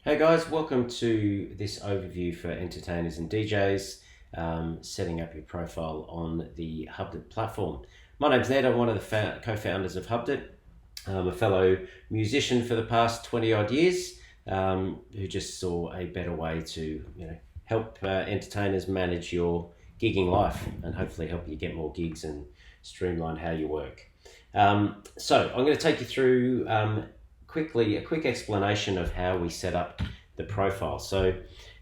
Hey guys, welcome to this overview for entertainers and DJs, setting up your profile on the Hubdit platform. My name's Ned, I'm one of the co-founders of Hubdit. I'm a fellow musician for the past 20 odd years who just saw a better way to help entertainers manage your gigging life and hopefully help you get more gigs and streamline how you work. So I'm going to take you through a quick explanation of how we set up the profile. So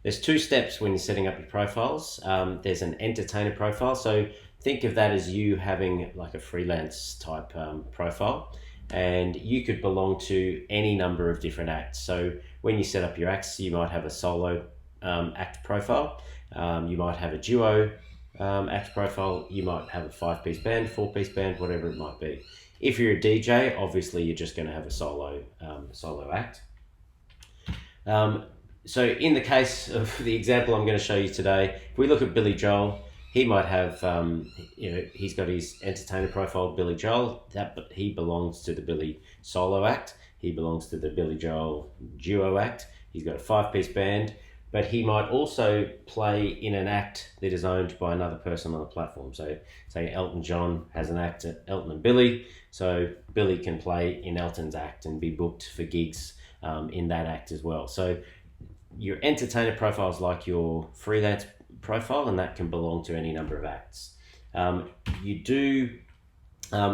there's two steps when you're setting up your profiles. There's an entertainer profile. So think of that as you having like a freelance type profile, and you could belong to any number of different acts. So when you set up your acts, you might have a solo act profile, you might have a duo act profile, you might have a 5-piece band, 4-piece band, whatever it might be. If you're a DJ, obviously you're just going to have a solo act. So in the case of the example I'm going to show you today, if we look at Billy Joel, he might have, he's got his entertainer profile, Billy Joel, but he belongs to the Billy solo act. He belongs to the Billy Joel duo act. He's got a 5-piece band, but he might also play in an act that is owned by another person on the platform. So say Elton John has an act at Elton and Billy, so Billy can play in Elton's act and be booked for gigs in that act as well. So your entertainer profile is like your freelance profile, and that can belong to any number of acts. So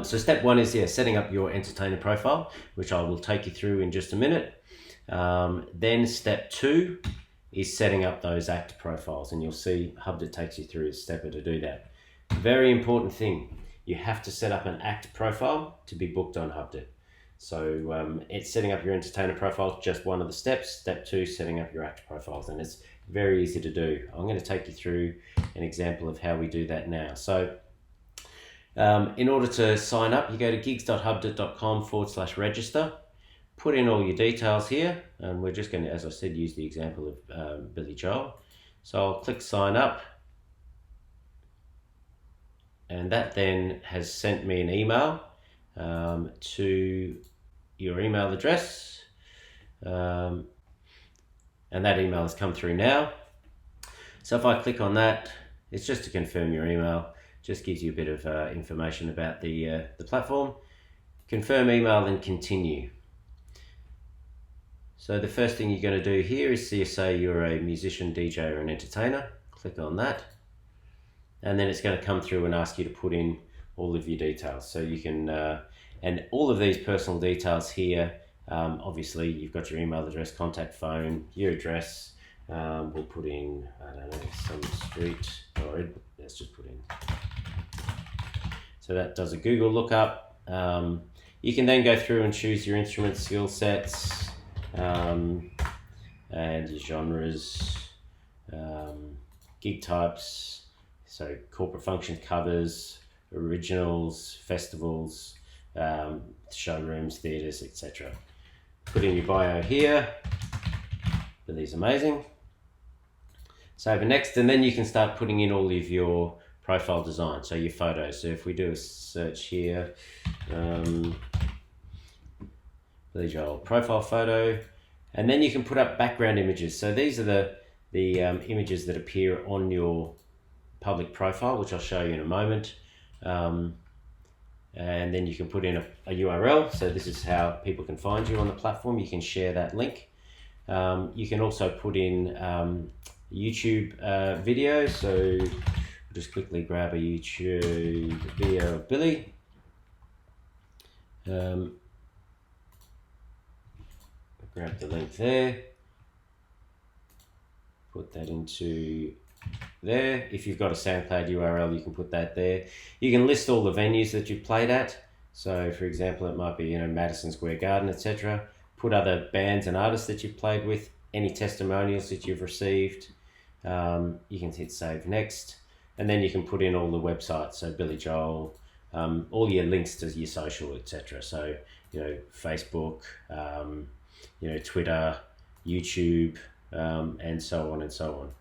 step one is setting up your entertainer profile, which I will take you through in just a minute. Then step two is setting up those act profiles, and you'll see Hubdit takes you through a stepper to do that. Very important thing, you have to set up an act profile to be booked on Hubdit. So it's setting up your entertainer profile, just one of the steps. Step two, setting up your act profiles, and it's very easy to do. I'm going to take you through an example of how we do that now. So in order to sign up, you go to gigs.hubdit.com/register. Put in all your details here, and we're just going to, as I said, use the example of Billy Joel. So I'll click sign up, and that then has sent me an email to your email address, and that email has come through now. So if I click on that, it's just to confirm your email, just gives you a bit of information about the platform. Confirm email, then continue. So the first thing you're going to do here is say you're a musician, DJ, or an entertainer. Click on that, and then it's going to come through and ask you to put in all of your details. So you can, and all of these personal details here, obviously you've got your email address, contact phone, your address. We'll put in, I don't know, some street, or let's just put in. So that does a Google lookup. You can then go through and choose your instrument skill sets, and your genres, gig types, so corporate functions, covers, originals, festivals, showrooms, theatres, etc. Put in your bio here. Billy's amazing. Save and next, and then you can start putting in all of your profile design, so your photos. So if we do a search here, Billy Joel profile photo, and then you can put up background images. So these are the images that appear on your public profile, which I'll show you in a moment. And then you can put in a URL. So this is how people can find you on the platform. You can share that link. You can also put in YouTube video. So we'll just quickly grab a YouTube video of Billy. Grab the link there, put that into there. If you've got a SoundCloud URL, you can put that there. You can list all the venues that you've played at. So for example, it might be Madison Square Garden, etc. Put other bands and artists that you've played with, any testimonials that you've received. You can hit save next, and then you can put in all the websites. So Billy Joel, all your links to your social, etc. So Facebook, Twitter, YouTube, and so on and so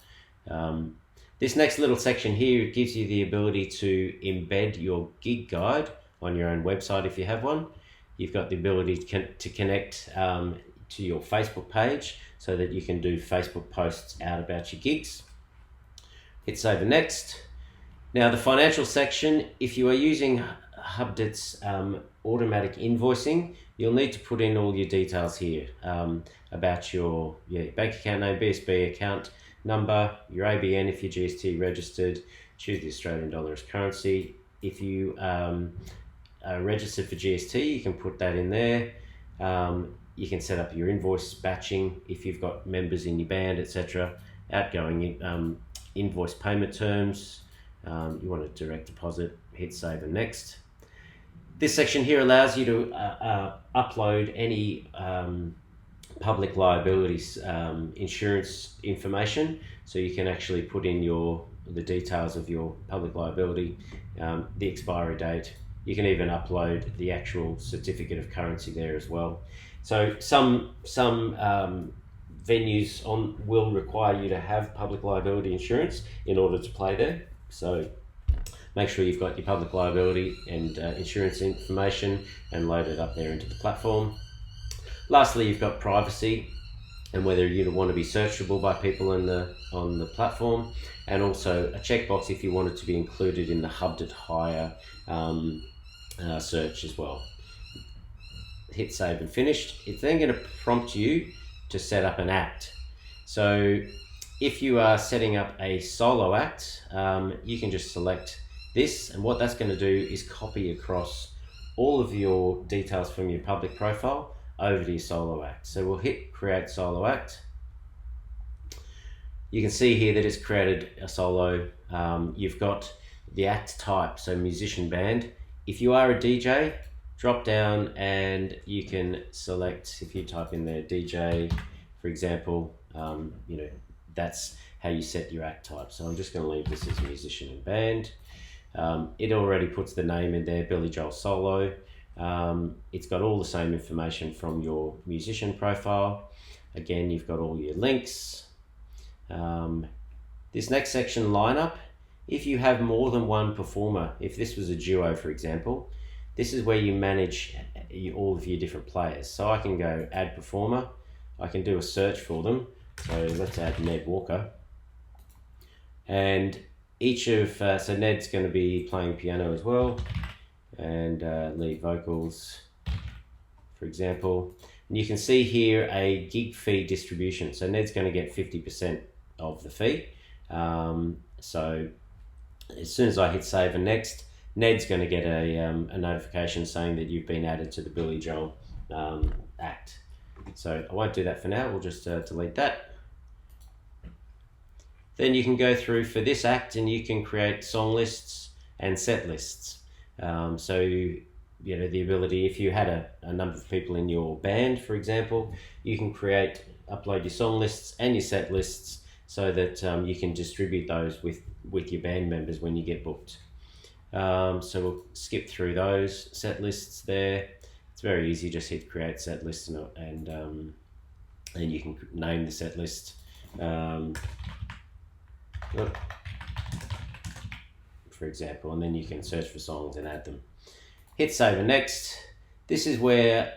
on. This next little section here gives you the ability to embed your gig guide on your own website if you have one. You've got the ability to connect to your Facebook page so that you can do Facebook posts out about your gigs. Hit save and next. Now the financial section, if you are using Hubdit's automatic invoicing, you'll need to put in all your details here about your bank account name, BSB account number, your ABN if you're GST registered, choose the Australian dollar as currency. If you are registered for GST, you can put that in there. You can set up your invoice batching if you've got members in your band, etc. Outgoing invoice payment terms. You want a direct deposit, hit save and next. This section here allows you to upload any public liabilities insurance information, so you can actually put in the details of your public liability, the expiry date. You can even upload the actual certificate of currency there as well. So some venues will require you to have public liability insurance in order to play there. So make sure you've got your public liability and insurance information and load it up there into the platform. Lastly, you've got privacy and whether you want to be searchable by people on the platform, and also a checkbox if you want it to be included in the Hubdit Hire search as well. Hit save and finished. It's then going to prompt you to set up an act. So if you are setting up a solo act, you can just select this, and what that's going to do is copy across all of your details from your public profile over to your solo act. So we'll hit create solo act. You can see here that it's created a solo. You've got the act type, so musician band. If you are a DJ, drop down and you can select, if you type in there DJ, for example, that's how you set your act type. So I'm just going to leave this as musician and band. It already puts the name in there, Billy Joel Solo. It's got all the same information from your musician profile. Again, you've got all your links. This next section, lineup. If you have more than one performer, if this was a duo, for example, this is where you manage all of your different players. So I can go add performer. I can do a search for them. So let's add Ned Walker. And so Ned's going to be playing piano as well, and lead vocals, for example. And you can see here a gig fee distribution. So Ned's going to get 50% of the fee. So as soon as I hit save and next, Ned's going to get a notification saying that you've been added to the Billy Joel act. So I won't do that for now. We'll just delete that. Then you can go through for this act and you can create song lists and set lists. So the ability, if you had a number of people in your band, for example, you can upload your song lists and your set lists so that you can distribute those with your band members when you get booked. So we'll skip through those set lists there. It's very easy, just hit create set list and you can name the set list. For example, and then you can search for songs and add them. Hit save and next. This is where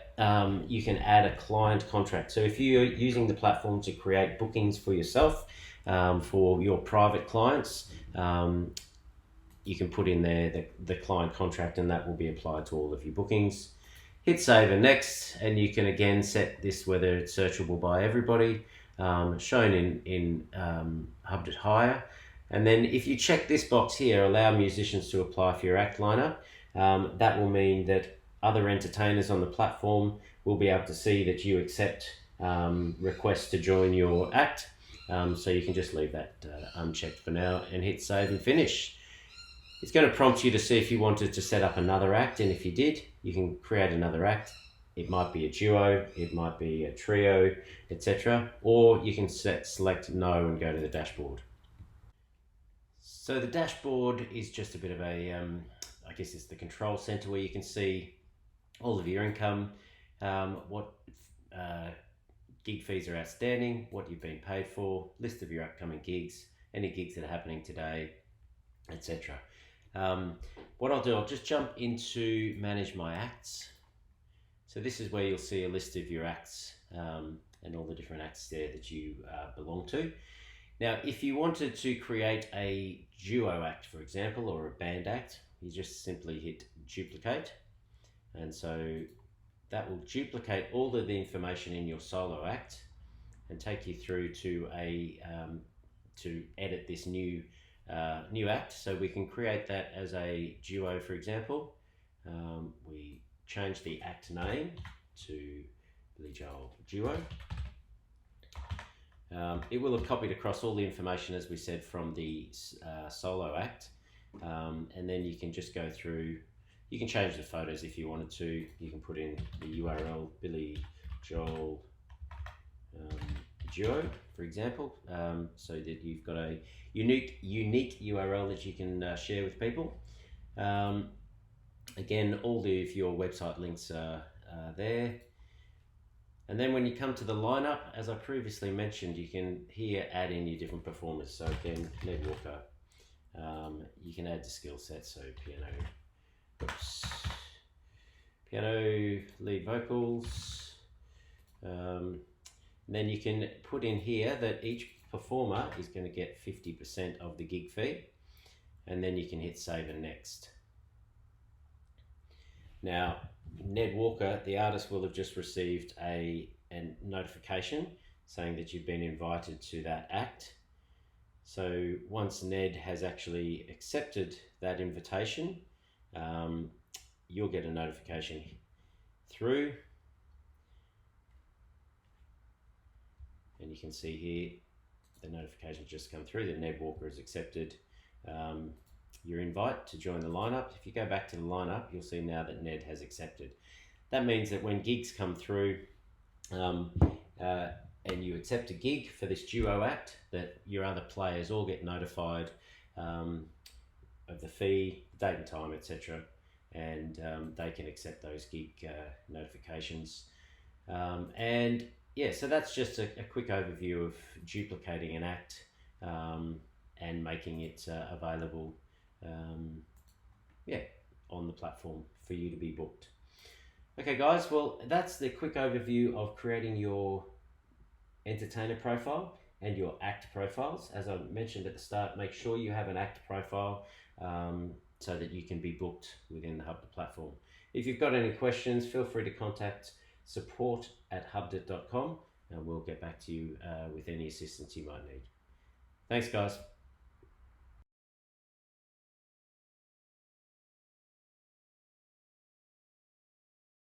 you can add a client contract. So if you're using the platform to create bookings for yourself, for your private clients, you can put in there the client contract, and that will be applied to all of your bookings. Hit save and next, and you can again set this whether it's searchable by everybody, shown in Hubdit Hire. And then if you check this box here, allow musicians to apply for your act lineup, that will mean that other entertainers on the platform will be able to see that you accept requests to join your act. So you can just leave that unchecked for now and hit save and finish. It's going to prompt you to see if you wanted to set up another act, and if you did, you can create another act. It might be a duo, it might be a trio, etc. Or you can select no and go to the dashboard. So the dashboard is just a bit of a, I guess it's the control center where you can see all of your income, what gig fees are outstanding, what you've been paid for, list of your upcoming gigs, any gigs that are happening today, etc. What I'll do, I'll just jump into manage my acts. So this is where you'll see a list of your acts and all the different acts there that you belong to. Now, if you wanted to create a duo act, for example, or a band act, you just simply hit duplicate. And so that will duplicate all of the information in your solo act and take you through to to edit this new act. So we can create that as a duo, for example. We change the act name to Billy Joel Duo. It will have copied across all the information, as we said, from the solo act, and then you can just go through. You can change the photos if you wanted to. You can put in the URL Billy Joel Duo, for example, so that you've got a unique URL that you can share with people. Again, all of your website links are there. And then when you come to the lineup, as I previously mentioned, you can here add in your different performers. So again, Ned Walker, you can add the skill set, so piano, lead vocals. Then you can put in here that each performer is going to get 50% of the gig fee, and then you can hit save and next. Now, Ned Walker, the artist, will have just received a notification saying that you've been invited to that act. So once Ned has actually accepted that invitation, you'll get a notification through. And you can see here, the notification just come through that Ned Walker has accepted your invite to join the lineup. If you go back to the lineup, you'll see now that Ned has accepted. That means that when gigs come through and you accept a gig for this duo act, that your other players all get notified of the fee, date and time, etc. And they can accept those gig notifications. And yeah, so that's just a quick overview of duplicating an act and making it available on the platform for you to be booked. Okay guys, well that's the quick overview of creating your entertainer profile and your act profiles. As I mentioned at the start, make sure you have an act profile so that you can be booked within the Hubdit platform. If you've got any questions, feel free to contact support@hubdit.com and we'll get back to you with any assistance you might need. Thanks guys.